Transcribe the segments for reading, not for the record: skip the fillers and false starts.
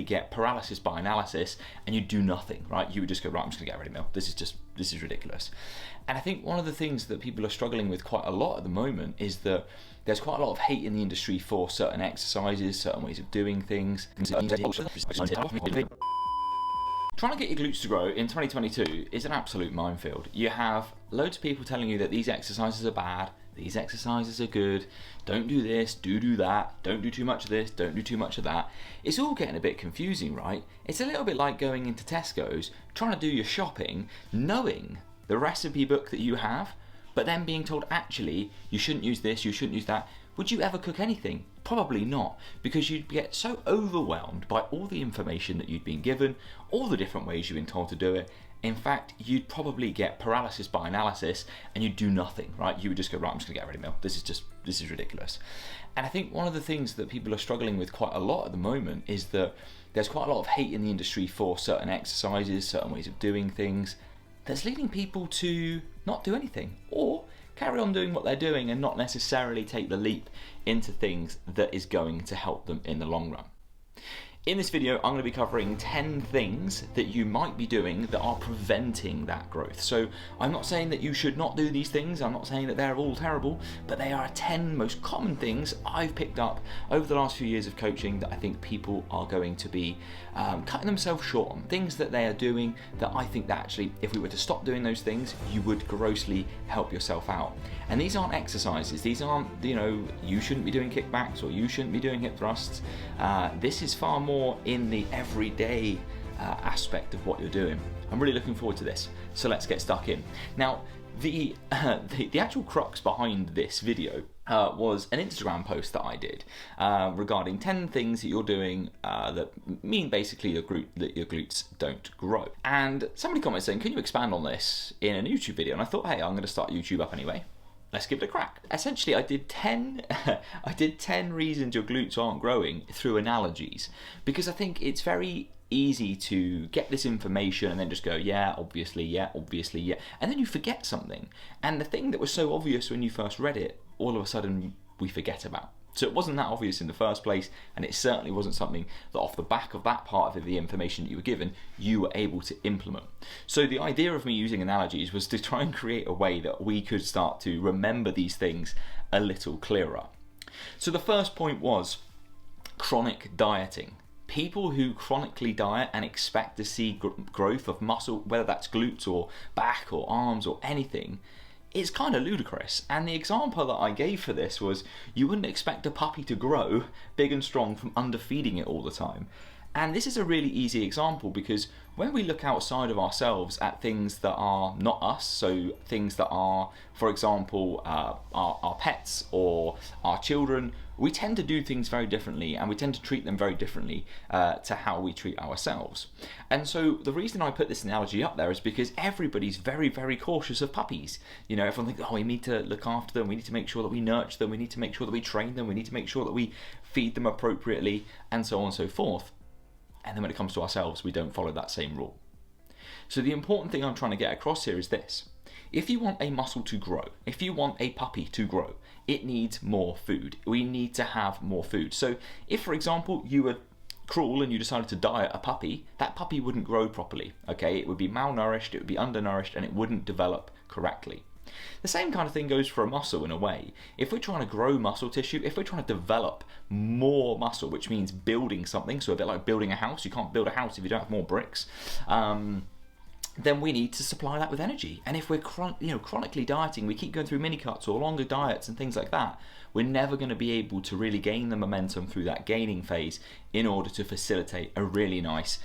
get paralysis by analysis and you do nothing, right? You would just go, right, I'm just gonna get a ready meal. This is ridiculous. And I think one of the things that people are struggling with quite a lot at the moment is that there's quite a lot of hate in the industry for certain exercises, certain ways of doing things. Trying to get your glutes to grow in 2022 is an absolute minefield. You have loads of people telling you that these exercises are bad, these exercises are good, don't do this, do that, don't do too much of this, don't do too much of that. It's all getting a bit confusing, right? It's a little bit like going into Tesco's, trying to do your shopping, knowing the recipe book that you have, but then being told, actually, you shouldn't use this, you shouldn't use that. Would you ever cook anything? Probably not, because you'd get so overwhelmed by all the information that you'd been given, all the different ways you've been told to do it. In fact, you'd probably get paralysis by analysis and you'd do nothing, right? You would just go, right, I'm just gonna get a ready meal. This is ridiculous. And I think one of the things that people are struggling with quite a lot at the moment is that there's quite a lot of hate in the industry for certain exercises, certain ways of doing things, that's leading people to not do anything or carry on doing what they're doing and not necessarily take the leap into things that is going to help them in the long run. In this video, I'm going to be covering 10 things that you might be doing that are preventing that growth. So I'm not saying that you should not do these things, I'm not saying that they're all terrible, but they are 10 most common things I've picked up over the last few years of coaching that I think people are going to be cutting themselves short on. Things that they are doing that I think that actually, if we were to stop doing those things, you would grossly help yourself out. And these aren't exercises, these aren't, you shouldn't be doing kickbacks or you shouldn't be doing hip thrusts. This is far more in the everyday aspect of what you're doing. I'm really looking forward to this, so let's get stuck in. Now, the actual crux behind this video was an Instagram post that I did regarding 10 things that you're doing that mean basically that your glutes don't grow. And somebody commented saying, can you expand on this in a YouTube video? And I thought, hey, I'm going to start YouTube up anyway. Let's give it a crack. Essentially, I did 10 reasons your glutes aren't growing through analogies, because I think it's very easy to get this information and then just go, yeah, obviously, yeah, and then you forget something. And the thing that was so obvious when you first read it, all of a sudden we forget about. So it wasn't that obvious in the first place, and it certainly wasn't something that off the back of that part of the information that you were given, you were able to implement. So the idea of me using analogies was to try and create a way that we could start to remember these things a little clearer. So the first point was chronic dieting. People who chronically diet and expect to see growth of muscle, whether that's glutes or back or arms or anything, it's kind of ludicrous. And the example that I gave for this was, you wouldn't expect a puppy to grow big and strong from underfeeding it all the time. And this is a really easy example, because when we look outside of ourselves at things that are not us, so things that are, for example, our pets or our children, we tend to do things very differently, and we tend to treat them very differently to how we treat ourselves. And so the reason I put this analogy up there is because everybody's very, very cautious of puppies. Everyone thinks, oh, we need to look after them, we need to make sure that we nurture them, we need to make sure that we train them, we need to make sure that we feed them appropriately, and so on and so forth. And then when it comes to ourselves, we don't follow that same rule. So the important thing I'm trying to get across here is this. If you want a muscle to grow, if you want a puppy to grow, it needs more food. We need to have more food. So if, for example, you were cruel and you decided to diet a puppy, that puppy wouldn't grow properly, okay? It would be malnourished, it would be undernourished, and it wouldn't develop correctly. The same kind of thing goes for a muscle in a way. If we're trying to grow muscle tissue, if we're trying to develop more muscle, which means building something, so a bit like building a house, you can't build a house if you don't have more bricks, then we need to supply that with energy. And if we're chronically dieting, we keep going through mini cuts or longer diets and things like that, we're never going to be able to really gain the momentum through that gaining phase in order to facilitate a really nice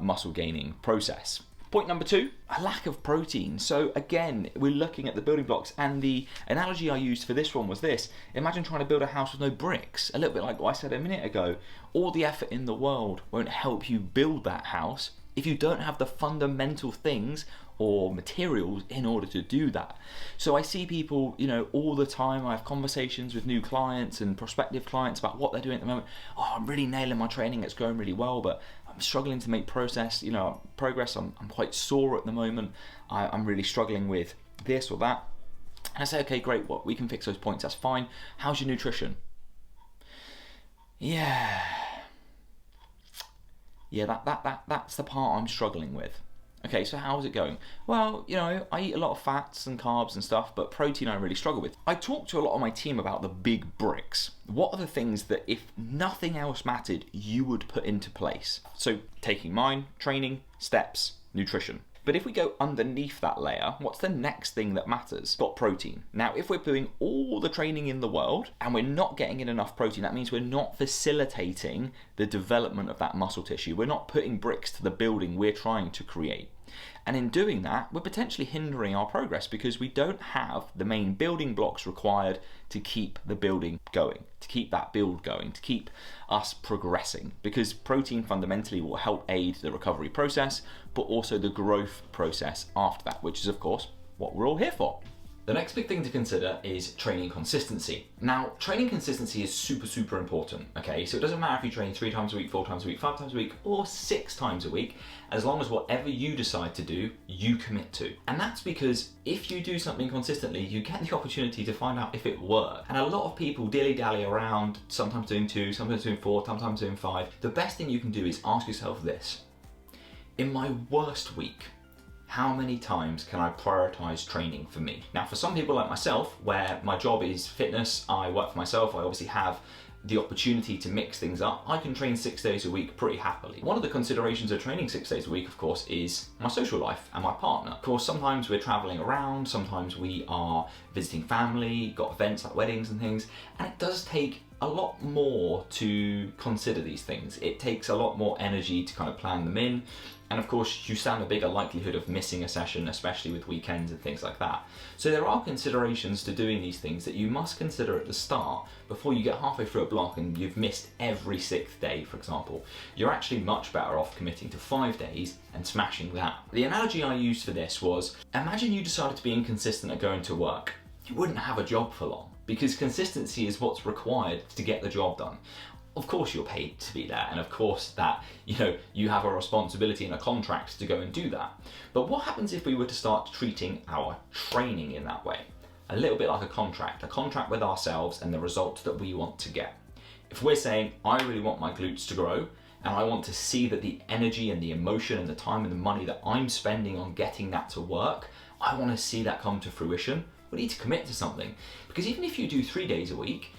muscle gaining process. Point number 2, a lack of protein. So again, we're looking at the building blocks, and the analogy I used for this one was this. Imagine trying to build a house with no bricks. A little bit like what I said a minute ago. All the effort in the world won't help you build that house if you don't have the fundamental things or materials in order to do that. So I see people, all the time. I have conversations with new clients and prospective clients about what they're doing at the moment. Oh, I'm really nailing my training, it's going really well, but I'm struggling to make progress. I'm quite sore at the moment. I'm really struggling with this or that. And I say, okay, great, we can fix those points, that's fine. How's your nutrition? Yeah. Yeah, that's the part I'm struggling with. Okay, so how's it going? Well, I eat a lot of fats and carbs and stuff, but protein I really struggle with. I talk to a lot of my team about the big bricks. What are the things that, if nothing else mattered, you would put into place? So taking mine, training, steps, nutrition. But if we go underneath that layer, what's the next thing that matters? Got protein. Now, if we're doing all the training in the world and we're not getting in enough protein, that means we're not facilitating the development of that muscle tissue. We're not putting bricks to the building we're trying to create. And in doing that, we're potentially hindering our progress because we don't have the main building blocks required to keep the building going, to keep that build going, to keep us progressing. Because protein fundamentally will help aid the recovery process, but also the growth process after that, which is of course what we're all here for. The next big thing to consider is training consistency. Now, training consistency is super important, okay? So it doesn't matter if you train 3 times a week, 4 times a week, 5 times a week, or 6 times a week, as long as whatever you decide to do, you commit to. And that's because if you do something consistently, you get the opportunity to find out if it works. And a lot of people dilly-dally around, sometimes doing 2, sometimes doing 4, sometimes doing 5. The best thing you can do is ask yourself this: in my worst week, how many times can I prioritize training for me? Now, for some people like myself, where my job is fitness, I work for myself, I obviously have the opportunity to mix things up, I can train 6 days a week pretty happily. One of the considerations of training 6 days a week, of course, is my social life and my partner. Of course, sometimes we're traveling around, sometimes we are visiting family, got events like weddings and things, and it does take a lot more to consider these things. It takes a lot more energy to kind of plan them in. And of course, you stand a bigger likelihood of missing a session, especially with weekends and things like that. So there are considerations to doing these things that you must consider at the start before you get halfway through a block and you've missed every 6th day, for example. You're actually much better off committing to 5 days and smashing that. The analogy I used for this was, imagine you decided to be inconsistent at going to work. You wouldn't have a job for long, because consistency is what's required to get the job done. Of course you're paid to be there, and of course that you have a responsibility and a contract to go and do that. But what happens if we were to start treating our training in that way? A little bit like a contract with ourselves and the results that we want to get. If we're saying, I really want my glutes to grow, and I want to see that the energy and the emotion and the time and the money that I'm spending on getting that to work, I want to see that come to fruition, we need to commit to something. Because even if you do 3 days a week,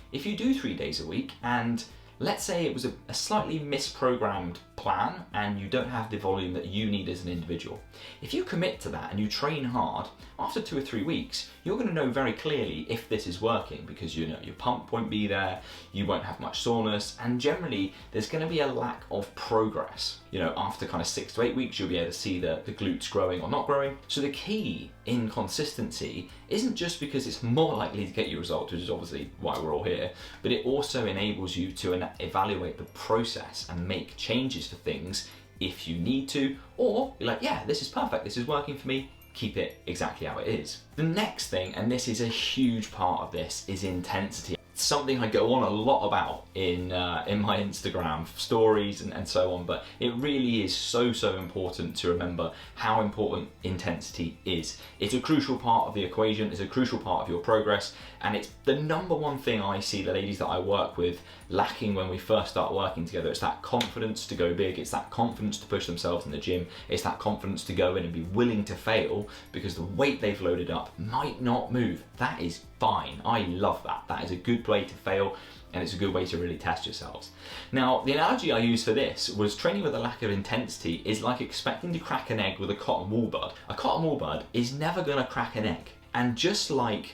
and let's say it was a slightly misprogrammed plan and you don't have the volume that you need as an individual. If you commit to that and you train hard, after 2 or 3 weeks, you're going to know very clearly if this is working, because your pump won't be there, you won't have much soreness, and generally there's going to be a lack of progress. After kind of 6 to 8 weeks, you'll be able to see the glutes growing or not growing. So the key in consistency isn't just because it's more likely to get you results, which is obviously why we're all here, but it also enables you to evaluate the process and make changes for things if you need to, or you're like, yeah, this is perfect, this is working for me, keep it exactly how it is. The next thing, and this is a huge part of this, is intensity. Something I go on a lot about in my Instagram stories and so on, but it really is so important to remember how important intensity is. It's a crucial part of the equation, it's a crucial part of your progress, and it's the number one thing I see the ladies that I work with lacking when we first start working together. It's that confidence to go big, it's that confidence to push themselves in the gym, it's that confidence to go in and be willing to fail because the weight they've loaded up might not move. That is fine. I love that. That is a good way to fail, and it's a good way to really test yourselves. Now, the analogy I used for this was training with a lack of intensity is like expecting to crack an egg with a cotton wool bud. A cotton wool bud is never going to crack an egg. And just like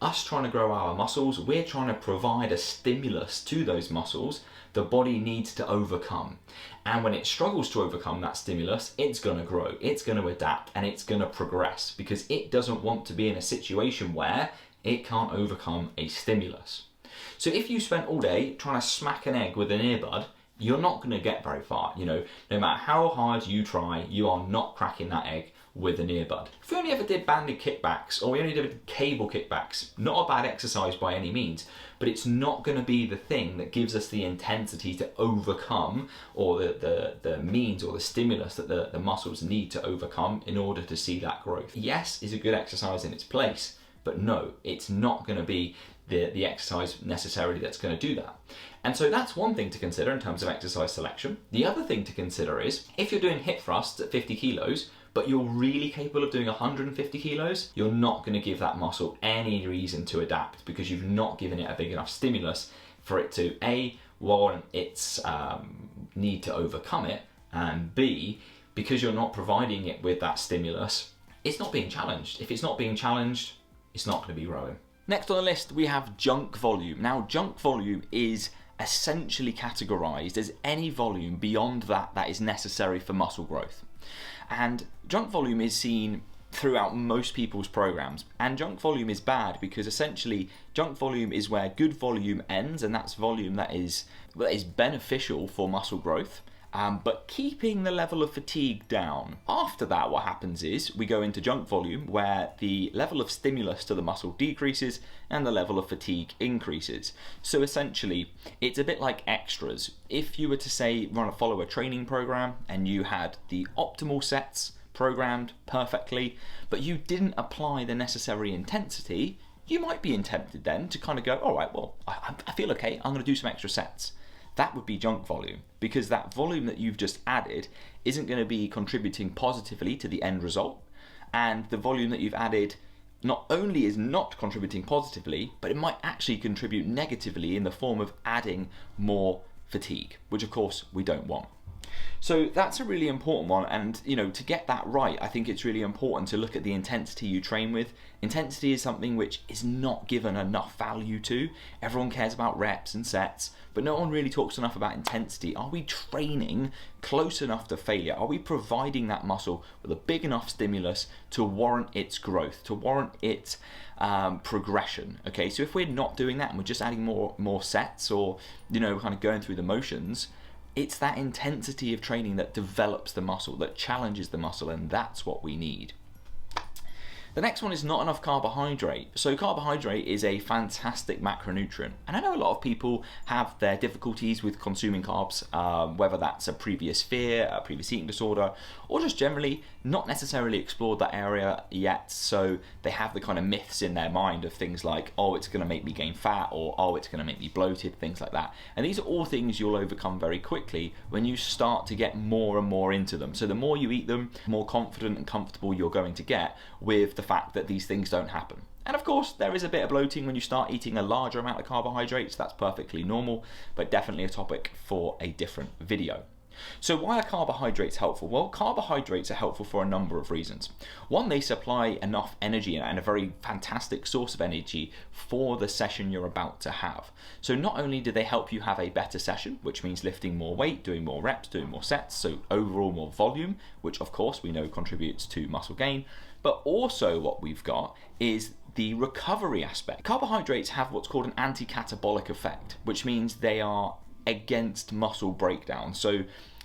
us trying to grow our muscles, we're trying to provide a stimulus to those muscles the body needs to overcome. And when it struggles to overcome that stimulus, it's going to grow, it's going to adapt, and it's going to progress because it doesn't want to be in a situation where it can't overcome a stimulus. So if you spent all day trying to smack an egg with an earbud, you're not going to get very far. No matter how hard you try, you are not cracking that egg with an earbud. If we only ever did banded kickbacks, or we only did cable kickbacks, not a bad exercise by any means, but it's not going to be the thing that gives us the intensity to overcome, or the means or the stimulus that the muscles need to overcome in order to see that growth. Yes, is a good exercise in its place, but no, it's not going to be the exercise necessarily that's going to do that. And so that's one thing to consider in terms of exercise selection. The other thing to consider is if you're doing hip thrusts at 50 kilos, but you're really capable of doing 150 kilos, you're not going to give that muscle any reason to adapt because you've not given it a big enough stimulus for it to A, warrant its need to overcome it, and B, because you're not providing it with that stimulus, it's not being challenged. If it's not being challenged, it's not going to be growing. Next on the list, we have junk volume. Now, junk volume is essentially categorized as any volume beyond that is necessary for muscle growth. And junk volume is seen throughout most people's programs. And junk volume is bad because essentially junk volume is where good volume ends, and that's volume that is beneficial for muscle growth. But keeping the level of fatigue down. After that, what happens is we go into junk volume where the level of stimulus to the muscle decreases and the level of fatigue increases. So essentially, it's a bit like extras. If you were to say follow a training program and you had the optimal sets programmed perfectly, but you didn't apply the necessary intensity, you might be tempted then to kind of go, all right, well, I feel okay, I'm going to do some extra sets. That would be junk volume, because that volume that you've just added isn't going to be contributing positively to the end result, and the volume that you've added not only is not contributing positively, but it might actually contribute negatively in the form of adding more fatigue, which of course we don't want. So that's a really important one, and to get that right, I think it's really important to look at the intensity you train with. Intensity is something which is not given enough value to. Everyone cares about reps and sets, but no one really talks enough about intensity. Are we training close enough to failure? Are we providing that muscle with a big enough stimulus to warrant its growth, to warrant its progression? Okay, so if we're not doing that and we're just adding more sets, or kind of going through the motions, it's that intensity of training that develops the muscle, that challenges the muscle, and that's what we need. The next one is not enough carbohydrate. So carbohydrate is a fantastic macronutrient, and I know a lot of people have their difficulties with consuming carbs, whether that's a previous fear, a previous eating disorder, or just generally not necessarily explored that area yet, so they have the kind of myths in their mind of things like, oh, it's going to make me gain fat, or oh, it's going to make me bloated, things like that. And these are all things you'll overcome very quickly when you start to get more and more into them. So the more you eat them, the more confident and comfortable you're going to get with the fact that these things don't happen. And of course, there is a bit of bloating when you start eating a larger amount of carbohydrates. That's perfectly normal, but definitely a topic for a different video. So why are carbohydrates helpful? Well, carbohydrates are helpful for a number of reasons. One, they supply enough energy and a very fantastic source of energy for the session you're about to have. So not only do they help you have a better session, which means lifting more weight, doing more reps, doing more sets, so overall more volume, which of course we know contributes to muscle gain, but also what we've got is the recovery aspect. Carbohydrates have what's called an anti-catabolic effect, which means they are against muscle breakdown. So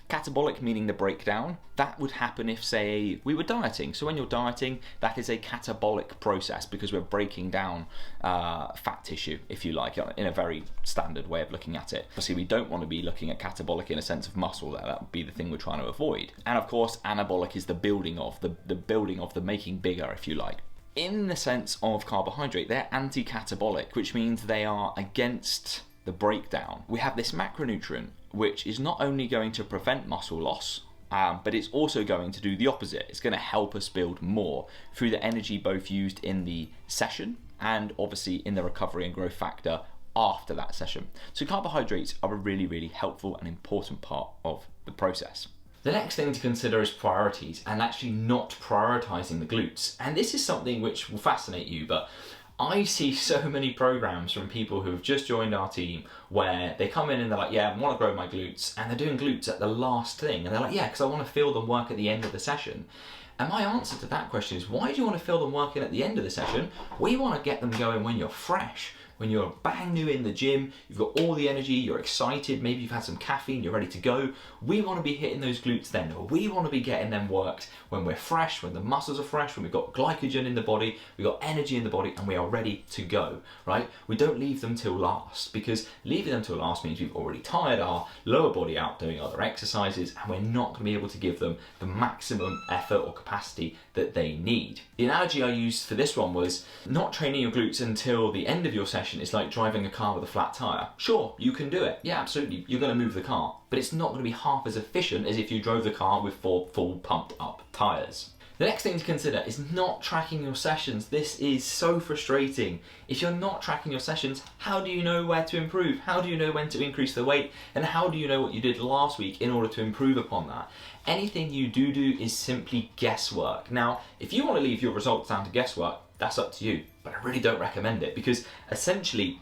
catabolic meaning the breakdown, that would happen if, say, we were dieting. So when you're dieting, that is a catabolic process because we're breaking down fat tissue, if you like, in a very standard way of looking at it. Obviously, we don't want to be looking at catabolic in a sense of muscle. That would be the thing we're trying to avoid. And of course, anabolic is the building of, the making bigger, if you like. In the sense of carbohydrate, they're anti-catabolic, which means they are against the breakdown. We have this macronutrient which is not only going to prevent muscle loss, but it's also going to do the opposite. It's going to help us build more through the energy both used in the session and obviously in the recovery and growth factor after that session. So carbohydrates are a really, really helpful and important part of the process. The next thing to consider is priorities, and actually not prioritizing the glutes. And this is something which will fascinate you, but I see so many programs from people who have just joined our team where they come in and they're like, yeah, I want to grow my glutes, and they're doing glutes at the last thing, and they're like, yeah, because I want to feel them work at the end of the session. And my answer to that question is, why do you want to feel them working at the end of the session? We want to get them going when you're fresh, when you're bang new in the gym, you've got all the energy, you're excited, maybe you've had some caffeine, you're ready to go. We want to be hitting those glutes then, or we want to be getting them worked when we're fresh, when the muscles are fresh, when we've got glycogen in the body, we've got energy in the body, and we are ready to go, right? We don't leave them till last, because leaving them till last means we've already tired our lower body out doing other exercises, and we're not going to be able to give them the maximum effort or capacity that they need. The analogy I used for this one was not training your glutes until the end of your session is like driving a car with a flat tire. Sure, you can do it. Yeah, absolutely. You're going to move the car, but it's not going to be half as efficient as if you drove the car with 4 full pumped up tires. The next thing to consider is not tracking your sessions. This is so frustrating. If you're not tracking your sessions, how do you know where to improve? How do you know when to increase the weight? And how do you know what you did last week in order to improve upon that? Anything you do is simply guesswork. Now, if you want to leave your results down to guesswork, that's up to you, but I really don't recommend it, because essentially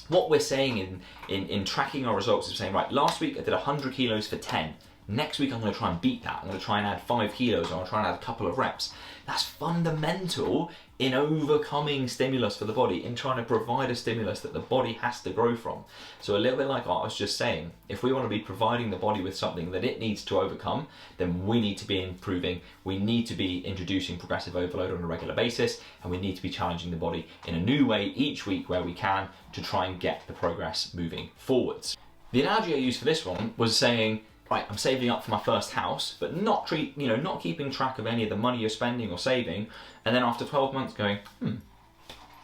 what we're saying in tracking our results is saying, right, last week I did 100 kilos for 10. Next week I'm going to try and beat that. I'm going to try and add 5 kilos, or I'm going to try and add a couple of reps. That's fundamental in overcoming stimulus for the body, in trying to provide a stimulus that the body has to grow from. So a little bit like what I was just saying, if we want to be providing the body with something that it needs to overcome, then we need to be improving, we need to be introducing progressive overload on a regular basis, and we need to be challenging the body in a new way each week where we can to try and get the progress moving forwards. The analogy I used for this one was saying, right, I'm saving up for my first house, but not keeping track of any of the money you're spending or saving, and then after 12 months going,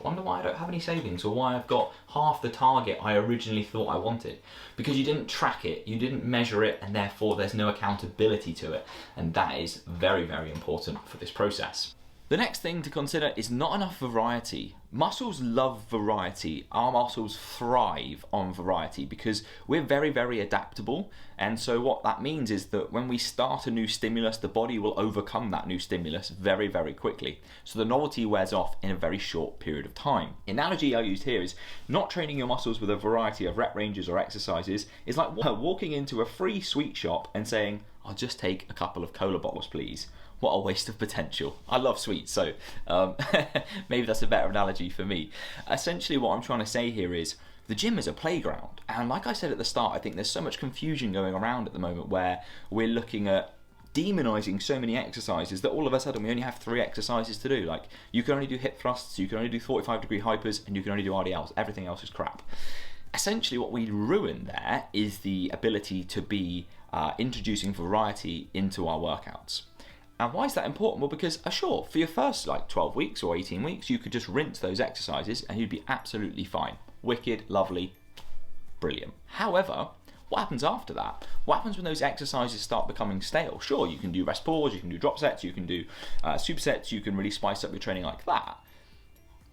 wonder why I don't have any savings, or why I've got half the target I originally thought I wanted. Because you didn't track it, you didn't measure it, and therefore there's no accountability to it. And that is very, very important for this process. The next thing to consider is not enough variety. Muscles love variety. Our muscles thrive on variety because we're very, very adaptable. And so what that means is that when we start a new stimulus, the body will overcome that new stimulus very, very quickly. So the novelty wears off in a very short period of time. The analogy I used here is not training your muscles with a variety of rep ranges or exercises is like walking into a free sweet shop and saying, I'll just take a couple of cola bottles, please. What a waste of potential. I love sweets, so maybe that's a better analogy for me. Essentially what I'm trying to say here is the gym is a playground, and like I said at the start, I think there's so much confusion going around at the moment where we're looking at demonizing so many exercises that all of a sudden we only have 3 exercises to do. Like, you can only do hip thrusts, you can only do 45-degree hypers, and you can only do RDLs. Everything else is crap. Essentially what we ruin there is the ability to be introducing variety into our workouts. And why is that important? Well, because sure, for your first 12 weeks or 18 weeks, you could just rinse those exercises and you'd be absolutely fine. Wicked, lovely, brilliant. However, what happens after that? What happens when those exercises start becoming stale? Sure, you can do rest pause, you can do drop sets, you can do supersets, you can really spice up your training like that.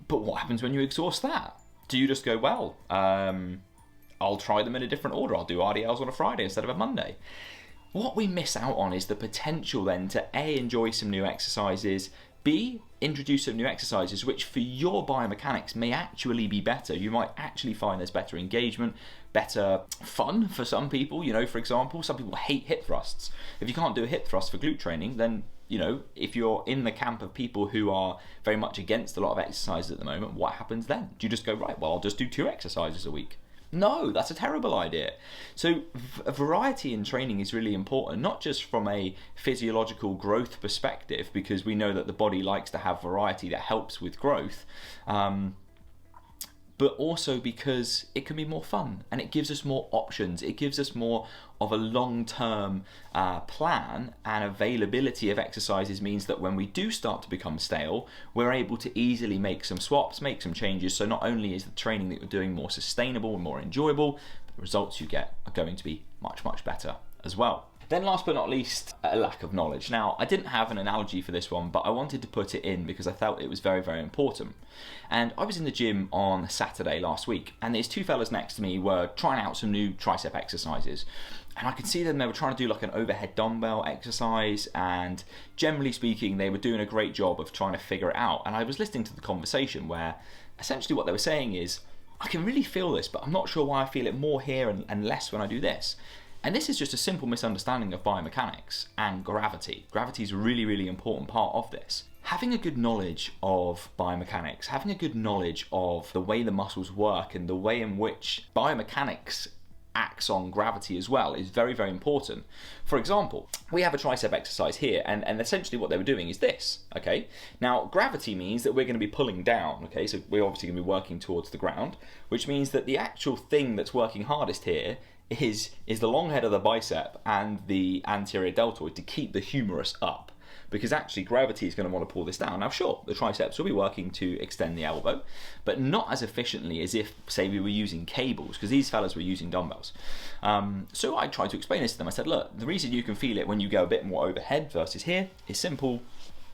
But what happens when you exhaust that? Do you just go, well, I'll try them in a different order. I'll do RDLs on a Friday instead of a Monday. What we miss out on is the potential then to A, enjoy some new exercises, B, introduce some new exercises which for your biomechanics may actually be better. You might actually find there's better engagement, better fun for some people. For example, some people hate hip thrusts. If you can't do a hip thrust for glute training, then if you're in the camp of people who are very much against a lot of exercises at the moment, what happens then? Do you just go, right, well, I'll just do 2 exercises a week? No, that's a terrible idea. So variety in training is really important, not just from a physiological growth perspective, because we know that the body likes to have variety that helps with growth, but also because it can be more fun and it gives us more options. It gives us more of a long-term plan, and availability of exercises means that when we do start to become stale, we're able to easily make some swaps, make some changes. So not only is the training that you're doing more sustainable and more enjoyable, but the results you get are going to be much, much better as well. Then last but not least, a lack of knowledge. Now, I didn't have an analogy for this one, but I wanted to put it in because I felt it was very, very important. And I was in the gym on Saturday last week, and these 2 fellas next to me were trying out some new tricep exercises. And I could see them, they were trying to do like an overhead dumbbell exercise, and generally speaking, they were doing a great job of trying to figure it out. And I was listening to the conversation where essentially what they were saying is, I can really feel this, but I'm not sure why I feel it more here and less when I do this. And this is just a simple misunderstanding of biomechanics and gravity. Gravity is a really, really important part of this. having a good knowledge of biomechanics, having a good knowledge of the way the muscles work and the way in which biomechanics acts on gravity as well is very, very important. For example, we have a tricep exercise here, and essentially what they were doing is this, okay? Now, gravity means that we're going to be pulling down, okay? So we're obviously going to be working towards the ground, which means that the actual thing that's working hardest here is the long head of the bicep and the anterior deltoid to keep the humerus up, because actually gravity is going to want to pull this down. Now sure, the triceps will be working to extend the elbow, but not as efficiently as if, say, we were using cables, because these fellas were using dumbbells. So I tried to explain this to them. I said, look, the reason you can feel it when you go a bit more overhead versus here is simple,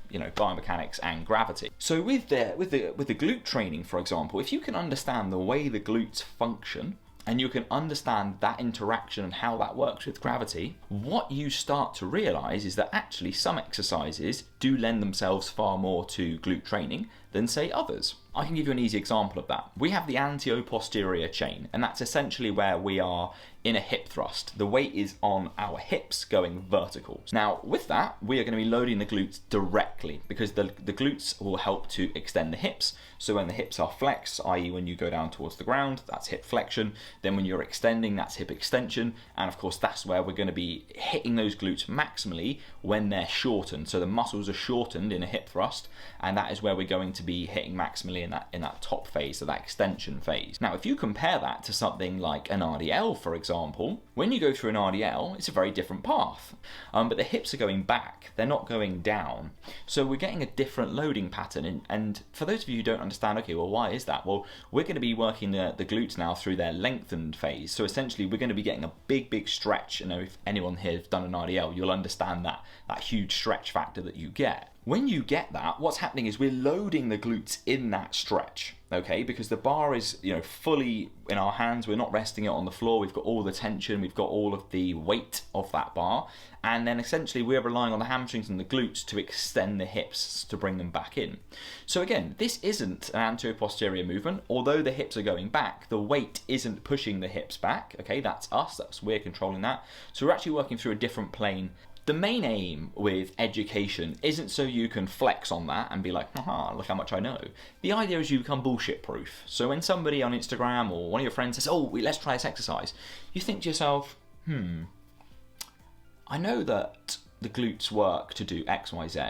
you know, biomechanics and gravity. So with the glute training, for example, if you can understand the way the glutes function, and you can understand that interaction and how that works with gravity, what you start to realize is that actually some exercises do lend themselves far more to glute training than, say, others. I can give you an easy example of that. We have the antero-posterior chain, and that's essentially where we are in a hip thrust. The weight is on our hips going vertical. Now, with that, we are going to be loading the glutes directly, because the glutes will help to extend the hips. So when the hips are flexed, i.e. when you go down towards the ground, that's hip flexion. Then when you're extending, that's hip extension. And of course, that's where we're going to be hitting those glutes maximally when they're shortened. So the muscles are shortened in a hip thrust, and that is where we're going to be hitting maximally in that top phase, so that extension phase. Now, if you compare that to something like an RDL, for example, when you go through an RDL, it's a very different path. But the hips are going back, they're not going down. So we're getting a different loading pattern. And for those of you who don't understand, okay, well, why is that? Well, we're going to be working the glutes now through their lengthened phase. So essentially, we're going to be getting a big stretch. You know, if anyone here has done an RDL, you'll understand that huge stretch factor that you get. When you get that, what's happening is we're loading the glutes in that stretch, okay? Because the bar is, you know, fully in our hands. We're not resting it on the floor. We've got all the tension. We've got all of the weight of that bar. And then essentially we're relying on the hamstrings and the glutes to extend the hips to bring them back in. So again, this isn't an anterior-posterior movement. Although the hips are going back, the weight isn't pushing the hips back, okay? That's us. We're controlling that. So we're actually working through a different plane. The main aim with education isn't so you can flex on that and be like, haha, look how much I know. The idea is you become bullshit proof. So when somebody on Instagram or one of your friends says, oh, let's try this exercise, you think to yourself, I know that the glutes work to do X, Y, Z,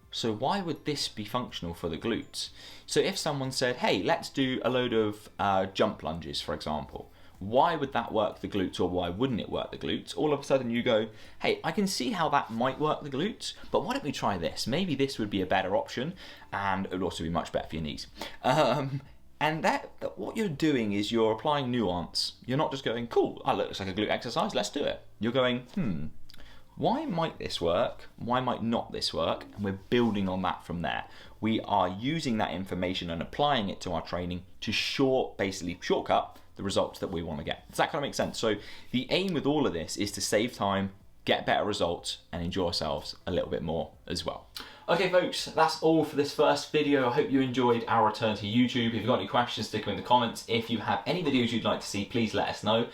so why would this be functional for the glutes? So if someone said, hey, let's do a load of jump lunges, for example, why would that work the glutes, or why wouldn't it work the glutes? All of a sudden you go, hey, I can see how that might work the glutes, but why don't we try this? Maybe this would be a better option, and it would also be much better for your knees. And that what you're doing is you're applying nuance. You're not just going, cool, that looks like a glute exercise, let's do it. You're going, why might this work? Why might not this work? And we're building on that from there. We are using that information and applying it to our training to basically shortcut the results that we want to get. Does that kind of make sense? So the aim with all of this is to save time, get better results, and enjoy ourselves a little bit more as well. Okay folks, that's all for this first video. I hope you enjoyed our return to YouTube. If you've got any questions, stick them in the comments. If you have any videos you'd like to see, please let us know.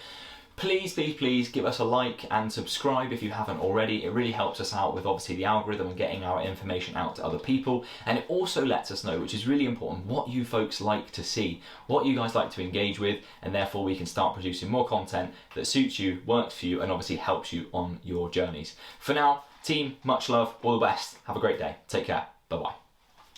Please give us a like and subscribe if you haven't already. It really helps us out with obviously the algorithm and getting our information out to other people. And it also lets us know, which is really important, what you folks like to see, what you guys like to engage with, and therefore we can start producing more content that suits you, works for you, and obviously helps you on your journeys. For now, team, much love, all the best. Have a great day. Take care. Bye-bye.